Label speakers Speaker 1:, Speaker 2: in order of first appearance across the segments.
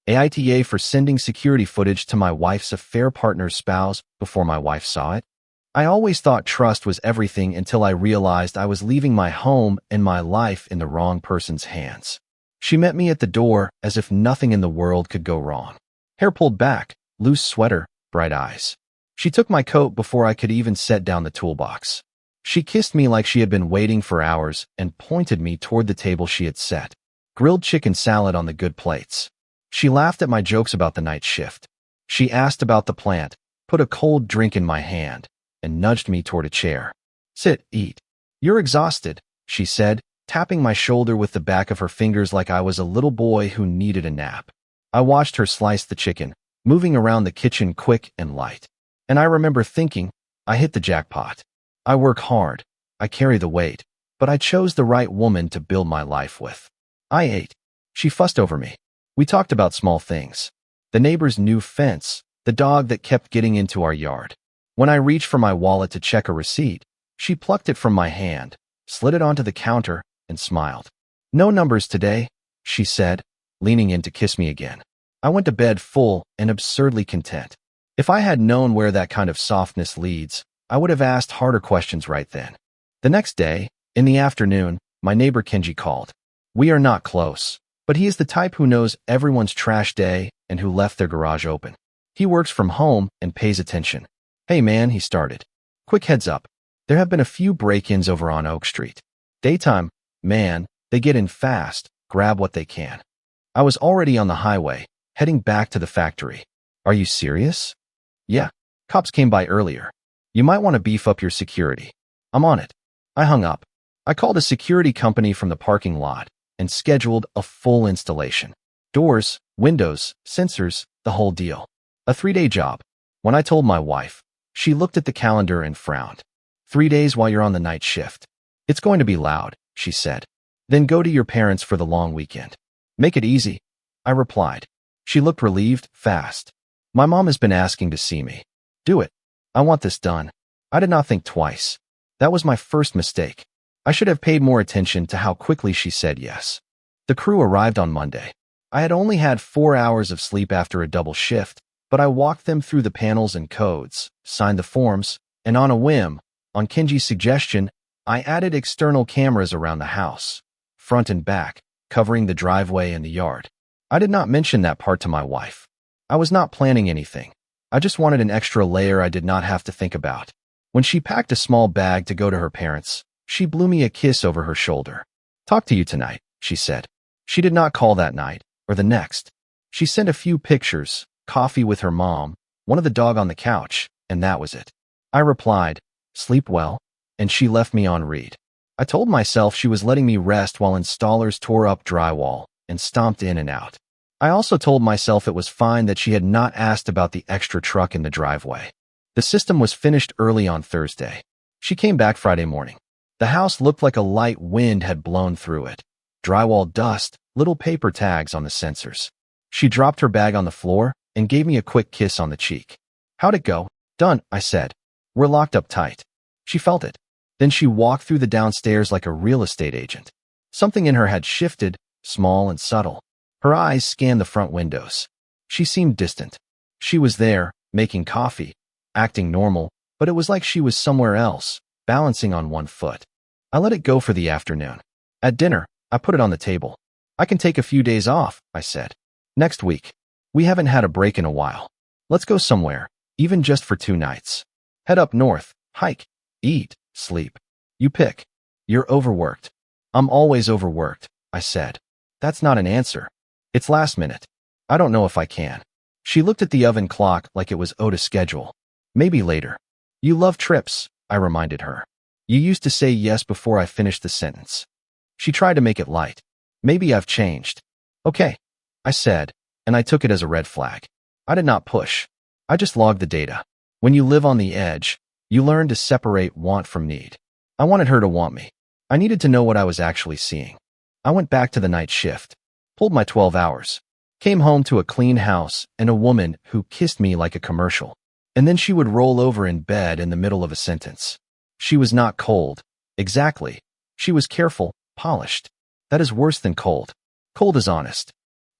Speaker 1: AITA for sending security footage to my wife's affair partner's spouse before my wife saw it. I always thought trust was everything until I realized I was leaving my home and my life in the wrong person's hands. She met me at the door as if nothing in the world could go wrong. Hair pulled back, loose sweater, bright eyes. She took my coat before I could even set down the toolbox. She kissed me like she had been waiting for hours and pointed me toward the table she had set. Grilled chicken salad on the good plates. She laughed at my jokes about the night shift. She asked about the plant, put a cold drink in my hand, and nudged me toward a chair. Sit, eat. You're exhausted, she said, tapping my shoulder with the back of her fingers like I was a little boy who needed a nap. I watched her slice the chicken, moving around the kitchen quick and light. And I remember thinking, I hit the jackpot. I work hard, I carry the weight, but I chose the right woman to build my life with. I ate. She fussed over me. We talked about small things. The neighbor's new fence, the dog that kept getting into our yard. When I reached for my wallet to check a receipt, she plucked it from my hand, slid it onto the counter, and smiled. No numbers today, she said, leaning in to kiss me again. I went to bed full and absurdly content. If I had known where that kind of softness leads, I would have asked harder questions right then. The next day, in the afternoon, my neighbor Kenji called. We are not close, but he is the type who knows everyone's trash day and who left their garage open. He works from home and pays attention. Hey man, he started. Quick heads up. There have been a few break-ins over on Oak Street. Daytime, man, they get in fast, grab what they can. I was already on the highway, heading back to the factory. Are you serious? Yeah, cops came by earlier. You might want to beef up your security. I'm on it. I hung up. I called a security company from the parking lot and scheduled a full installation. Doors, windows, sensors, the whole deal. A 3-day job. When I told my wife, she looked at the calendar and frowned. 3 days while you're on the night shift. It's going to be loud, she said. Then go to your parents for the long weekend. Make it easy, I replied. She looked relieved, fast. My mom has been asking to see me. Do it. I want this done. I did not think twice. That was my first mistake. I should have paid more attention to how quickly she said yes. The crew arrived on Monday. I had only had 4 hours of sleep after a double shift, but I walked them through the panels and codes, signed the forms, and on a whim, on Kenji's suggestion, I added external cameras around the house, front and back, covering the driveway and the yard. I did not mention that part to my wife. I was not planning anything. I just wanted an extra layer I did not have to think about. When she packed a small bag to go to her parents, she blew me a kiss over her shoulder. Talk to you tonight, she said. She did not call that night, or the next. She sent a few pictures, coffee with her mom, one of the dog on the couch, and that was it. I replied, sleep well, and she left me on read. I told myself she was letting me rest while installers tore up drywall and stomped in and out. I also told myself it was fine that she had not asked about the extra truck in the driveway. The system was finished early on Thursday. She came back Friday morning. The house looked like a light wind had blown through it. Drywall dust, little paper tags on the sensors. She dropped her bag on the floor and gave me a quick kiss on the cheek. How'd it go? Done, I said. We're locked up tight. She felt it. Then she walked through the downstairs like a real estate agent. Something in her had shifted, small and subtle. Her eyes scanned the front windows. She seemed distant. She was there, making coffee, acting normal, but it was like she was somewhere else, balancing on one foot. I let it go for the afternoon. At dinner, I put it on the table. I can take a few days off, I said. Next week. We haven't had a break in a while. Let's go somewhere, even just for 2 nights. Head up north, hike, eat, sleep. You pick. You're overworked. I'm always overworked, I said. That's not an answer. It's last minute. I don't know if I can. She looked at the oven clock like it was owed a schedule. Maybe later. You love trips, I reminded her. You used to say yes before I finished the sentence. She tried to make it light. Maybe I've changed. Okay, I said, and I took it as a red flag. I did not push. I just logged the data. When you live on the edge, you learn to separate want from need. I wanted her to want me. I needed to know what I was actually seeing. I went back to the night shift, pulled my 12 hours, came home to a clean house and a woman who kissed me like a commercial. And then she would roll over in bed in the middle of a sentence. She was not cold. Exactly. She was careful, polished. That is worse than cold. Cold is honest.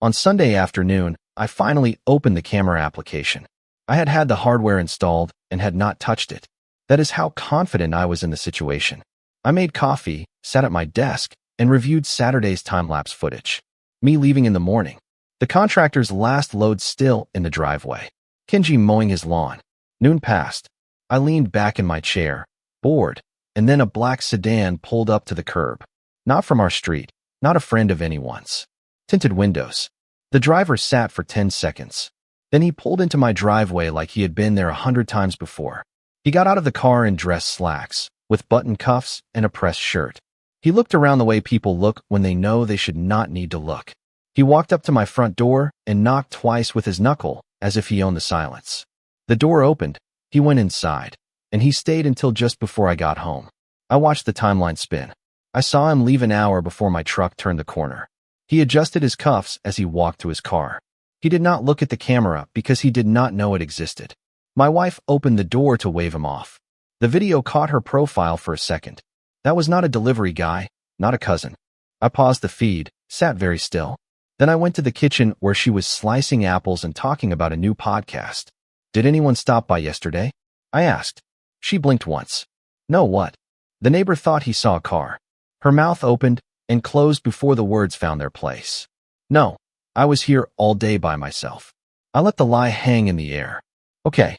Speaker 1: On Sunday afternoon, I finally opened the camera application. I had had the hardware installed and had not touched it. That is how confident I was in the situation. I made coffee, sat at my desk, and reviewed Saturday's time-lapse footage. Me leaving in the morning. The contractor's last load still in the driveway. Kenji mowing his lawn. Noon passed. I leaned back in my chair, bored, and then a black sedan pulled up to the curb. Not from our street, not a friend of anyone's. Tinted windows. The driver sat for 10 seconds. Then he pulled into my driveway like he had been there 100 times before. He got out of the car in dress slacks, with button cuffs and a pressed shirt. He looked around the way people look when they know they should not need to look. He walked up to my front door and knocked twice with his knuckle, as if he owned the silence. The door opened, he went inside, and he stayed until just before I got home. I watched the timeline spin. I saw him leave an hour before my truck turned the corner. He adjusted his cuffs as he walked to his car. He did not look at the camera because he did not know it existed. My wife opened the door to wave him off. The video caught her profile for a second. That was not a delivery guy, not a cousin. I paused the feed, sat very still. Then I went to the kitchen where she was slicing apples and talking about a new podcast. Did anyone stop by yesterday? I asked. She blinked once. No, what? The neighbor thought he saw a car. Her mouth opened and closed before the words found their place. No, I was here all day by myself. I let the lie hang in the air. Okay,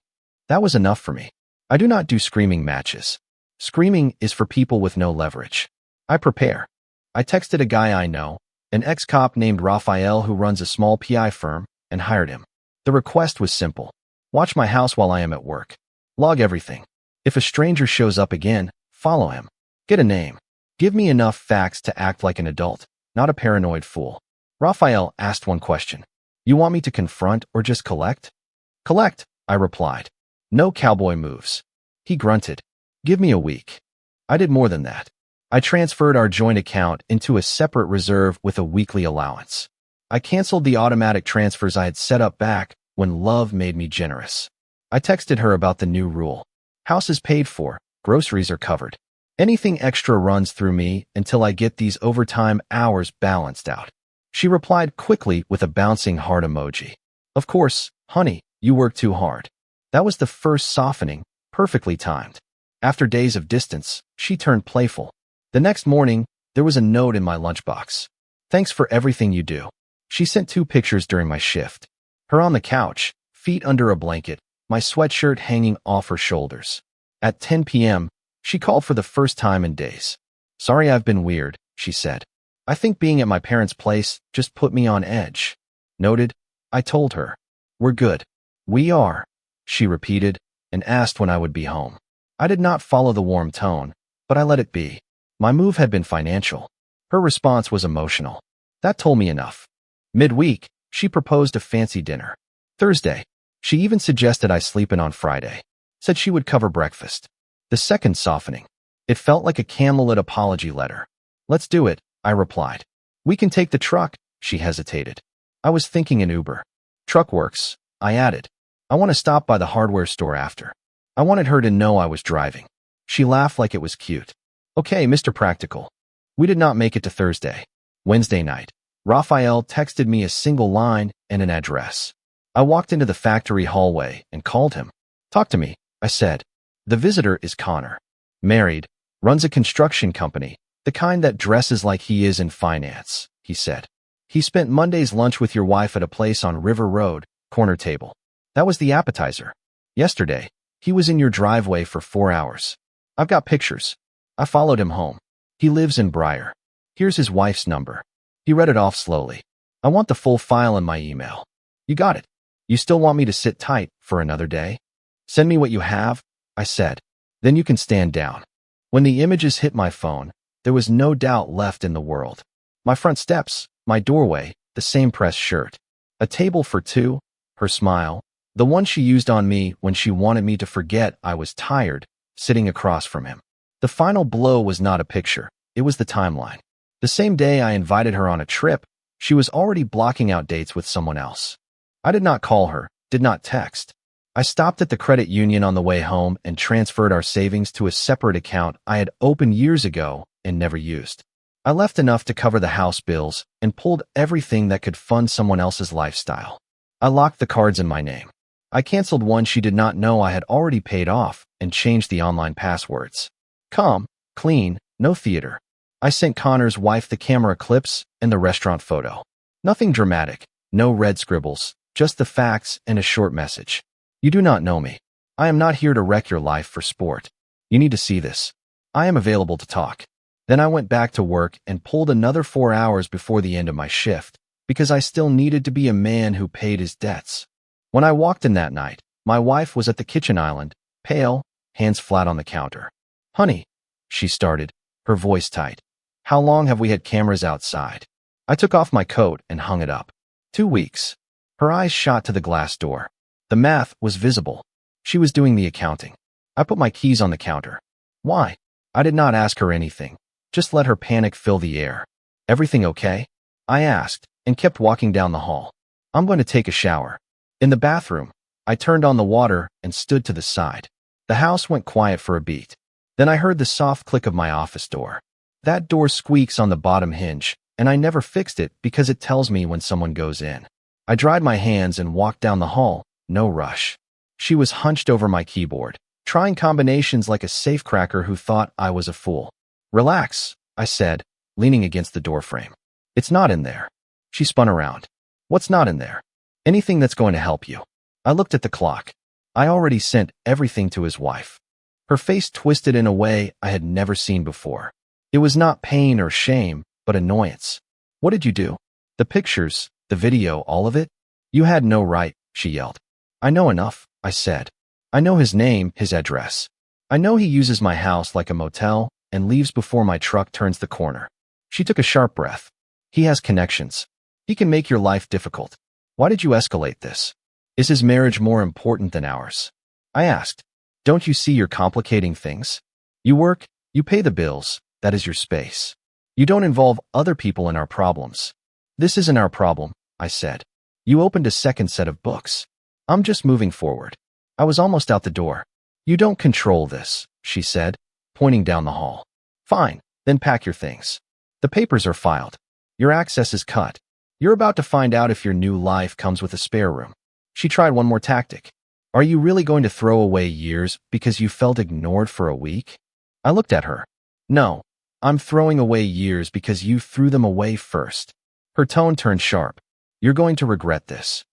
Speaker 1: that was enough for me. I do not do screaming matches. Screaming is for people with no leverage. I prepare. I texted a guy I know, an ex-cop named Raphael who runs a small PI firm, and hired him. The request was simple. Watch my house while I am at work. Log everything. If a stranger shows up again, follow him. Get a name. Give me enough facts to act like an adult, not a paranoid fool. Raphael asked one question. You want me to confront or just collect? Collect, I replied. No cowboy moves. He grunted. Give me a week. I did more than that. I transferred our joint account into a separate reserve with a weekly allowance. I canceled the automatic transfers I had set up back when love made me generous. I texted her about the new rule. House is paid for, groceries are covered. Anything extra runs through me until I get these overtime hours balanced out. She replied quickly with a bouncing heart emoji. Of course, honey, you work too hard. That was the first softening, perfectly timed. After days of distance, she turned playful. The next morning, there was a note in my lunchbox. Thanks for everything you do. She sent 2 pictures during my shift. Her on the couch, feet under a blanket, my sweatshirt hanging off her shoulders. At 10 p.m., she called for the first time in days. Sorry I've been weird, she said. I think being at my parents' place just put me on edge. Noted, I told her. We're good. We are, she repeated, and asked when I would be home. I did not follow the warm tone, but I let it be. My move had been financial. Her response was emotional. That told me enough. Midweek, she proposed a fancy dinner. Thursday, she even suggested I sleep in on Friday. Said she would cover breakfast. The second softening. It felt like a candlelit apology letter. Let's do it, I replied. We can take the truck, she hesitated. I was thinking an Uber. Truck works, I added. I want to stop by the hardware store after. I wanted her to know I was driving. She laughed like it was cute. Okay, Mr. Practical. We did not make it to Thursday. Wednesday night, Raphael texted me a single line and an address. I walked into the factory hallway and called him. Talk to me, I said. The visitor is Connor. Married, runs a construction company, the kind that dresses like he is in finance, he said. He spent Monday's lunch with your wife at a place on River Road, corner table. That was the appetizer. Yesterday, he was in your driveway for 4 hours. I've got pictures. I followed him home. He lives in Briar. Here's his wife's number. He read it off slowly. I want the full file in my email. You got it. You still want me to sit tight for another day? Send me what you have, I said. Then you can stand down. When the images hit my phone, there was no doubt left in the world. My front steps, my doorway, the same pressed shirt. A table for 2, her smile, the one she used on me when she wanted me to forget I was tired, sitting across from him. The final blow was not a picture, it was the timeline. The same day I invited her on a trip, she was already blocking out dates with someone else. I did not call her, did not text. I stopped at the credit union on the way home and transferred our savings to a separate account I had opened years ago and never used. I left enough to cover the house bills and pulled everything that could fund someone else's lifestyle. I locked the cards in my name. I canceled one she did not know I had already paid off and changed the online passwords. Calm, clean, no theater. I sent Connor's wife the camera clips and the restaurant photo. Nothing dramatic, no red scribbles, just the facts and a short message. You do not know me. I am not here to wreck your life for sport. You need to see this. I am available to talk. Then I went back to work and pulled another 4 hours before the end of my shift, because I still needed to be a man who paid his debts. When I walked in that night, my wife was at the kitchen island, pale, hands flat on the counter. Honey, she started, her voice tight. How long have we had cameras outside? I took off my coat and hung it up. 2 weeks. Her eyes shot to the glass door. The math was visible. She was doing the accounting. I put my keys on the counter. Why? I did not ask her anything. Just let her panic fill the air. Everything okay? I asked, and kept walking down the hall. I'm going to take a shower. In the bathroom, I turned on the water and stood to the side. The house went quiet for a beat. Then I heard the soft click of my office door. That door squeaks on the bottom hinge, and I never fixed it because it tells me when someone goes in. I dried my hands and walked down the hall, no rush. She was hunched over my keyboard, trying combinations like a safecracker who thought I was a fool. Relax, I said, leaning against the doorframe. It's not in there. She spun around. What's not in there? Anything that's going to help you. I looked at the clock. I already sent everything to his wife. Her face twisted in a way I had never seen before. It was not pain or shame, but annoyance. What did you do? The pictures, the video, all of it? You had no right, she yelled. I know enough, I said. I know his name, his address. I know he uses my house like a motel and leaves before my truck turns the corner. She took a sharp breath. He has connections. He can make your life difficult. Why did you escalate this? Is his marriage more important than ours? I asked. Don't you see you're complicating things? You work, you pay the bills, that is your space. You don't involve other people in our problems. This isn't our problem, I said. You opened a second set of books. I'm just moving forward. I was almost out the door. You don't control this, she said, pointing down the hall. Fine, then pack your things. The papers are filed. Your access is cut. You're about to find out if your new life comes with a spare room. She tried one more tactic. Are you really going to throw away years because you felt ignored for a week? I looked at her. No, I'm throwing away years because you threw them away first. Her tone turned sharp. You're going to regret this.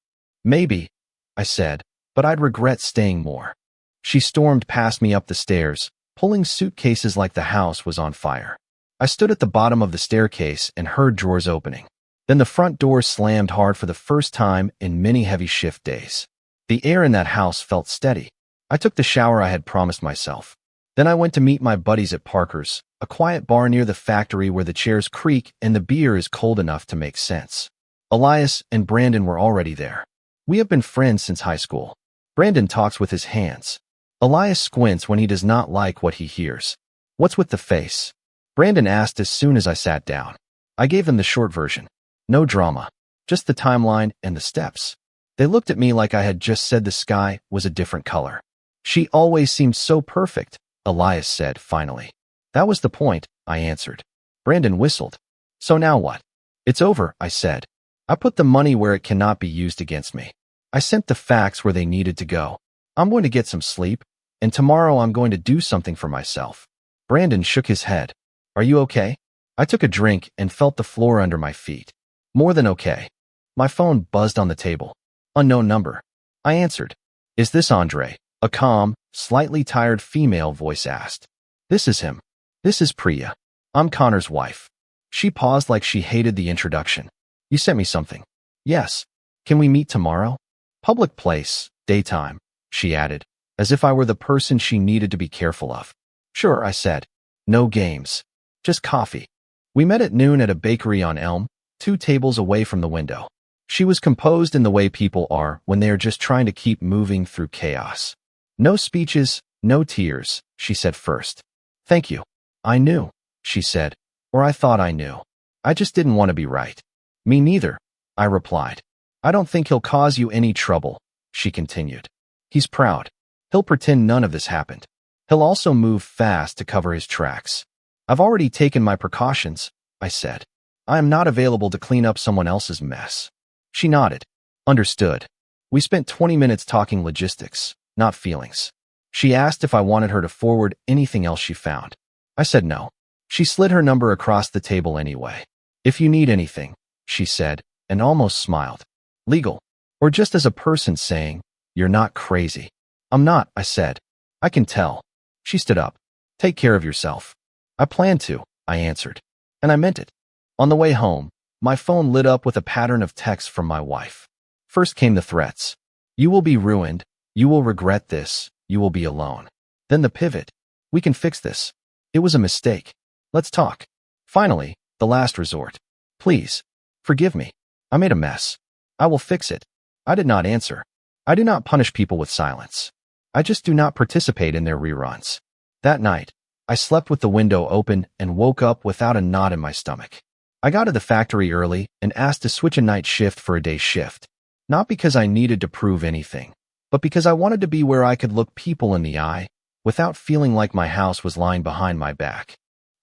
Speaker 1: Maybe, I said, but I'd regret staying more. She stormed past me up the stairs, pulling suitcases like the house was on fire. I stood at the bottom of the staircase and heard drawers opening. Then the front door slammed hard for the first time in many heavy shift days. The air in that house felt steady. I took the shower I had promised myself. Then I went to meet my buddies at Parker's, a quiet bar near the factory where the chairs creak and the beer is cold enough to make sense. Elias and Brandon were already there. We have been friends since high school. Brandon talks with his hands. Elias squints when he does not like what he hears. What's with the face? Brandon asked as soon as I sat down. I gave them the short version. No drama, just the timeline and the steps. They looked at me like I had just said the sky was a different color. She always seemed so perfect, Elias said finally. That was the point, I answered. Brandon whistled. So now what? It's over, I said. I put the money where it cannot be used against me. I sent the facts where they needed to go. I'm going to get some sleep, and tomorrow I'm going to do something for myself. Brandon shook his head. Are you okay? I took a drink and felt the floor under my feet. More than okay. My phone buzzed on the table. Unknown number. I answered. Is this Andre? A calm, slightly tired female voice asked. This is him. This is Priya. I'm Connor's wife. She paused like she hated the introduction. You sent me something. Yes. Can we meet tomorrow? Public place, daytime, she added, as if I were the person she needed to be careful of. Sure, I said. No games. Just coffee. We met at noon at a bakery on Elm, 2 tables away from the window. She was composed in the way people are when they are just trying to keep moving through chaos. No speeches, no tears, she said first. Thank you. I knew, she said, or I thought I knew. I just didn't want to be right. Me neither, I replied. I don't think he'll cause you any trouble, she continued. He's proud. He'll pretend none of this happened. He'll also move fast to cover his tracks. I've already taken my precautions, I said. I am not available to clean up someone else's mess. She nodded. Understood. We spent 20 minutes talking logistics, not feelings. She asked if I wanted her to forward anything else she found. I said no. She slid her number across the table anyway. If you need anything, she said, and almost smiled. Legal. Or just as a person saying, you're not crazy. I'm not, I said. I can tell. She stood up. Take care of yourself. I plan to, I answered. And I meant it. On the way home, my phone lit up with a pattern of texts from my wife. First came the threats. You will be ruined. You will regret this. You will be alone. Then the pivot. We can fix this. It was a mistake. Let's talk. Finally, the last resort. Please. Forgive me. I made a mess. I will fix it. I did not answer. I do not punish people with silence. I just do not participate in their reruns. That night, I slept with the window open and woke up without a knot in my stomach. I got to the factory early and asked to switch a night shift for a day shift. Not because I needed to prove anything, but because I wanted to be where I could look people in the eye without feeling like my house was lying behind my back.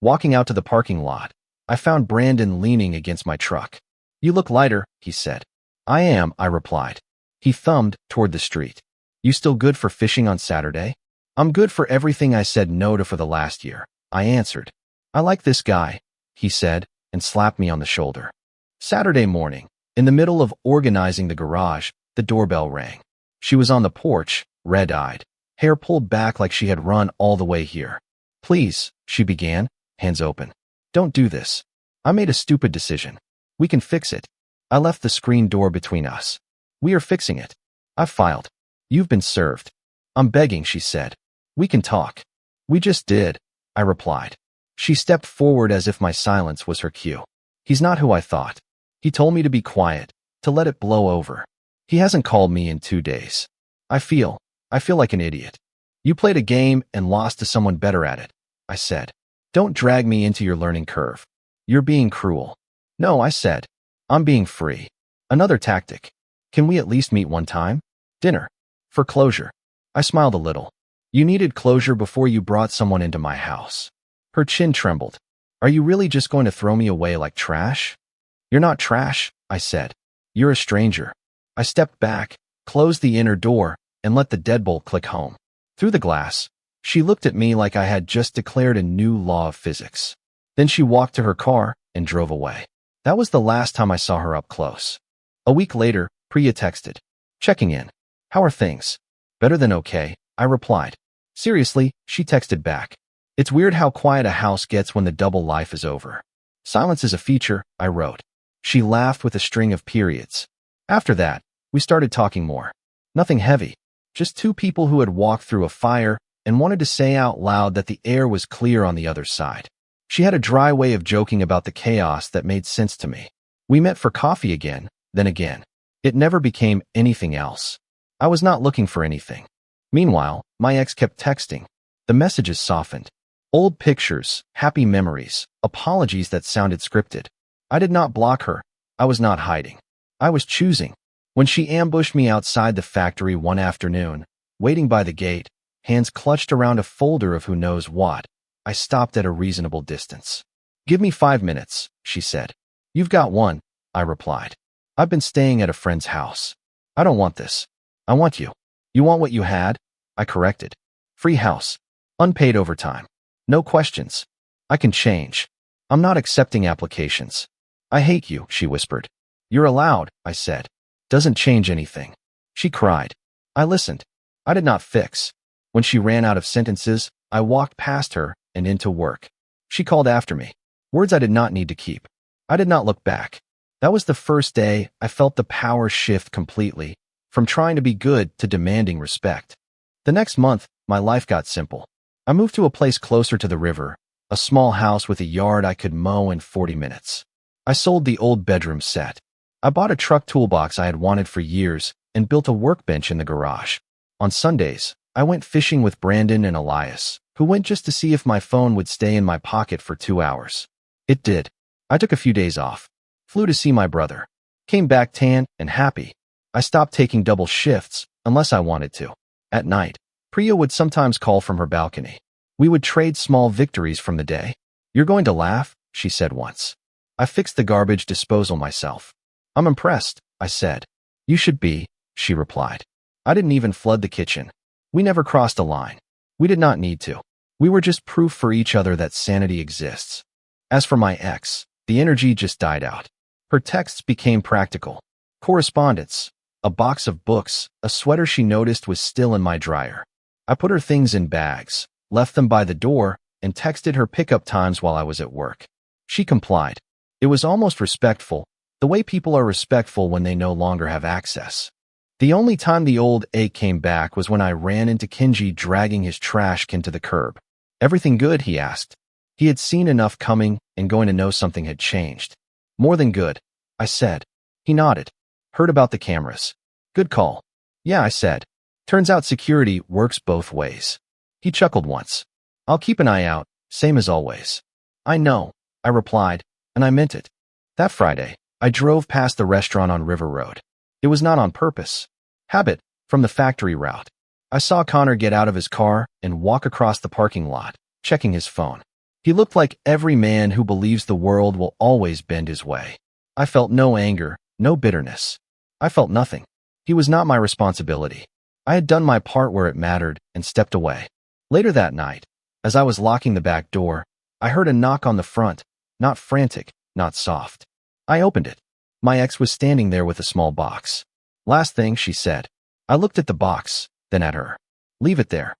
Speaker 1: Walking out to the parking lot, I found Brandon leaning against my truck. You look lighter, he said. I am, I replied. He thumbed toward the street. You still good for fishing on Saturday? I'm good for everything I said no to for the last year, I answered. I like this guy, he said, and slapped me on the shoulder. Saturday morning, in the middle of organizing the garage, the doorbell rang. She was on the porch, red-eyed, hair pulled back like she had run all the way here. Please, she began, hands open. Don't do this. I made a stupid decision. We can fix it. I left the screen door between us. We are fixing it. I've filed. You've been served. I'm begging, she said. We can talk. We just did, I replied. She stepped forward as if my silence was her cue. He's not who I thought. He told me to be quiet, to let it blow over. He hasn't called me in 2 days. I feel like an idiot. You played a game and lost to someone better at it, I said. Don't drag me into your learning curve. You're being cruel. No, I said. I'm being free. Another tactic. Can we at least meet one time? Dinner. For closure. I smiled a little. You needed closure before you brought someone into my house. Her chin trembled. Are you really just going to throw me away like trash? You're not trash, I said. You're a stranger. I stepped back, closed the inner door, and let the deadbolt click home. Through the glass, she looked at me like I had just declared a new law of physics. Then she walked to her car and drove away. That was the last time I saw her up close. A week later, Priya texted. Checking in. How are things? Better than okay, I replied. Seriously, she texted back. It's weird how quiet a house gets when the double life is over. Silence is a feature, I wrote. She laughed with a string of periods. After that, we started talking more. Nothing heavy. Just two people who had walked through a fire and wanted to say out loud that the air was clear on the other side. She had a dry way of joking about the chaos that made sense to me. We met for coffee again, then again. It never became anything else. I was not looking for anything. Meanwhile, my ex kept texting. The messages softened. Old pictures, happy memories, apologies that sounded scripted. I did not block her. I was not hiding. I was choosing. When she ambushed me outside the factory one afternoon, waiting by the gate, hands clutched around a folder of who knows what, I stopped at a reasonable distance. Give me 5 minutes, she said. You've got one, I replied. I've been staying at a friend's house. I don't want this. I want you. You want what you had? I corrected. Free house. Unpaid overtime. No questions. I can change. I'm not accepting applications. I hate you, she whispered. You're allowed, I said. Doesn't change anything. She cried. I listened. I did not fix. When she ran out of sentences, I walked past her and into work. She called after me. Words I did not need to keep. I did not look back. That was the first day I felt the power shift completely, from trying to be good to demanding respect. The next month, my life got simple. I moved to a place closer to the river, a small house with a yard I could mow in 40 minutes. I sold the old bedroom set. I bought a truck toolbox I had wanted for years and built a workbench in the garage. On Sundays, I went fishing with Brandon and Elias, who went just to see if my phone would stay in my pocket for 2 hours. It did. I took a few days off, flew to see my brother, came back tan and happy. I stopped taking double shifts unless I wanted to. At night, Priya would sometimes call from her balcony. We would trade small victories from the day. You're going to laugh, she said once. I fixed the garbage disposal myself. I'm impressed, I said. You should be, she replied. I didn't even flood the kitchen. We never crossed a line. We did not need to. We were just proof for each other that sanity exists. As for my ex, the energy just died out. Her texts became practical. Correspondence, a box of books, a sweater she noticed was still in my dryer. I put her things in bags, left them by the door, and texted her pickup times while I was at work. She complied. It was almost respectful, the way people are respectful when they no longer have access. The only time the old ache came back was when I ran into Kenji dragging his trash can to the curb. Everything good, he asked. He had seen enough coming and going to know something had changed. More than good, I said. He nodded. Heard about the cameras. Good call. Yeah, I said. Turns out security works both ways. He chuckled once. I'll keep an eye out, same as always. I know, I replied, and I meant it. That Friday, I drove past the restaurant on River Road. It was not on purpose. Habit, from the factory route. I saw Connor get out of his car and walk across the parking lot, checking his phone. He looked like every man who believes the world will always bend his way. I felt no anger, no bitterness. I felt nothing. He was not my responsibility. I had done my part where it mattered and stepped away. Later that night, as I was locking the back door, I heard a knock on the front, not frantic, not soft. I opened it. My ex was standing there with a small box. Last thing, she said. I looked at the box, then at her. Leave it there.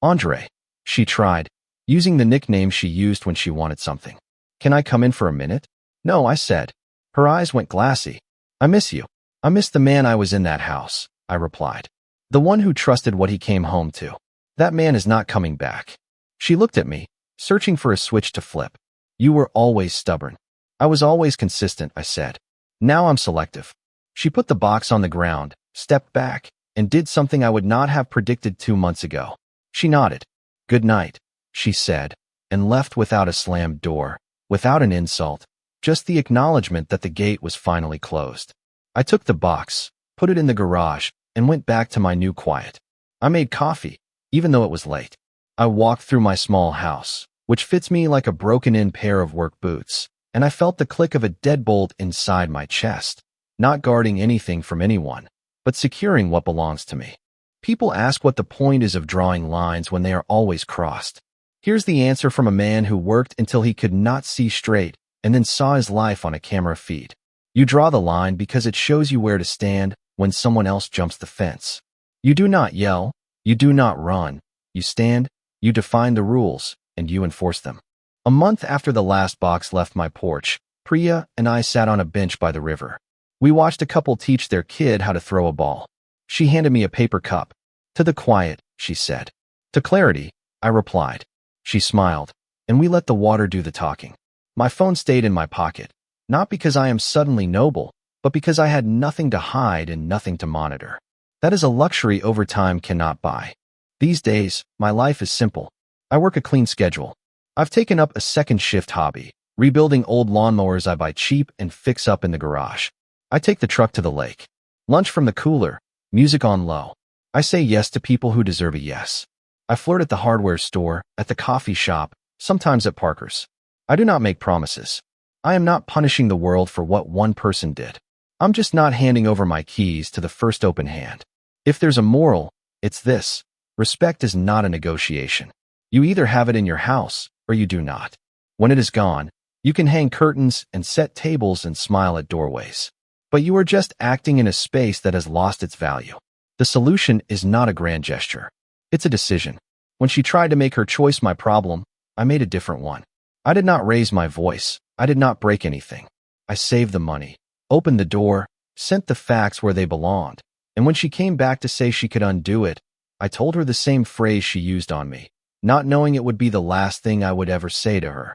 Speaker 1: Andre, she tried, using the nickname she used when she wanted something. Can I come in for a minute? No, I said. Her eyes went glassy. I miss you. I miss the man I was in that house, I replied. The one who trusted what he came home to. That man is not coming back. She looked at me, searching for a switch to flip. You were always stubborn. I was always consistent, I said. Now I'm selective. She put the box on the ground, stepped back, and did something I would not have predicted 2 months ago. She nodded. Good night, she said, and left without a slammed door, without an insult, just the acknowledgement that the gate was finally closed. I took the box, put it in the garage, and went back to my new quiet. I made coffee, even though it was late. I walked through my small house, which fits me like a broken-in pair of work boots, and I felt the click of a deadbolt inside my chest, not guarding anything from anyone, but securing what belongs to me. People ask what the point is of drawing lines when they are always crossed. Here's the answer from a man who worked until he could not see straight and then saw his life on a camera feed. You draw the line because it shows you where to stand when someone else jumps the fence. You do not yell, you do not run, you stand, you define the rules, and you enforce them. A month after the last box left my porch, Priya and I sat on a bench by the river. We watched a couple teach their kid how to throw a ball. She handed me a paper cup. To the quiet, she said. To clarity, I replied. She smiled, and we let the water do the talking. My phone stayed in my pocket, not because I am suddenly noble, but because I had nothing to hide and nothing to monitor. That is a luxury overtime cannot buy. These days, my life is simple. I work a clean schedule. I've taken up a second shift hobby, rebuilding old lawnmowers I buy cheap and fix up in the garage. I take the truck to the lake. Lunch from the cooler, music on low. I say yes to people who deserve a yes. I flirt at the hardware store, at the coffee shop, sometimes at Parker's. I do not make promises. I am not punishing the world for what one person did. I'm just not handing over my keys to the first open hand. If there's a moral, it's this. Respect is not a negotiation. You either have it in your house, or you do not. When it is gone, you can hang curtains and set tables and smile at doorways. But you are just acting in a space that has lost its value. The solution is not a grand gesture. It's a decision. When she tried to make her choice my problem, I made a different one. I did not raise my voice. I did not break anything. I saved the money, opened the door, sent the facts where they belonged, and when she came back to say she could undo it, I told her the same phrase she used on me, not knowing it would be the last thing I would ever say to her.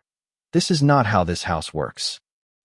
Speaker 1: This is not how this house works.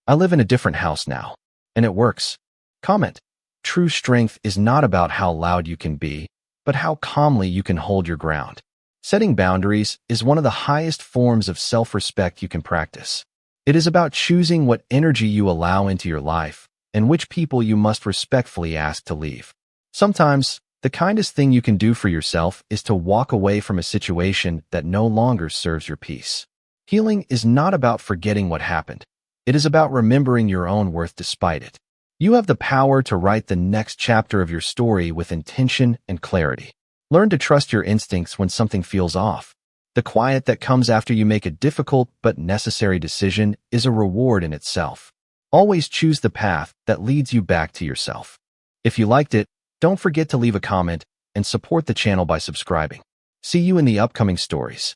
Speaker 1: I live in a different house now, and it works. Comment. True strength is not about how loud you can be, but how calmly you can hold your ground. Setting boundaries is one of the highest forms of self-respect you can practice. It is about choosing what energy you allow into your life and which people you must respectfully ask to leave. Sometimes, the kindest thing you can do for yourself is to walk away from a situation that no longer serves your peace. Healing is not about forgetting what happened. It is about remembering your own worth despite it. You have the power to write the next chapter of your story with intention and clarity. Learn to trust your instincts when something feels off. The quiet that comes after you make a difficult but necessary decision is a reward in itself. Always choose the path that leads you back to yourself. If you liked it, don't forget to leave a comment and support the channel by subscribing. See you in the upcoming stories.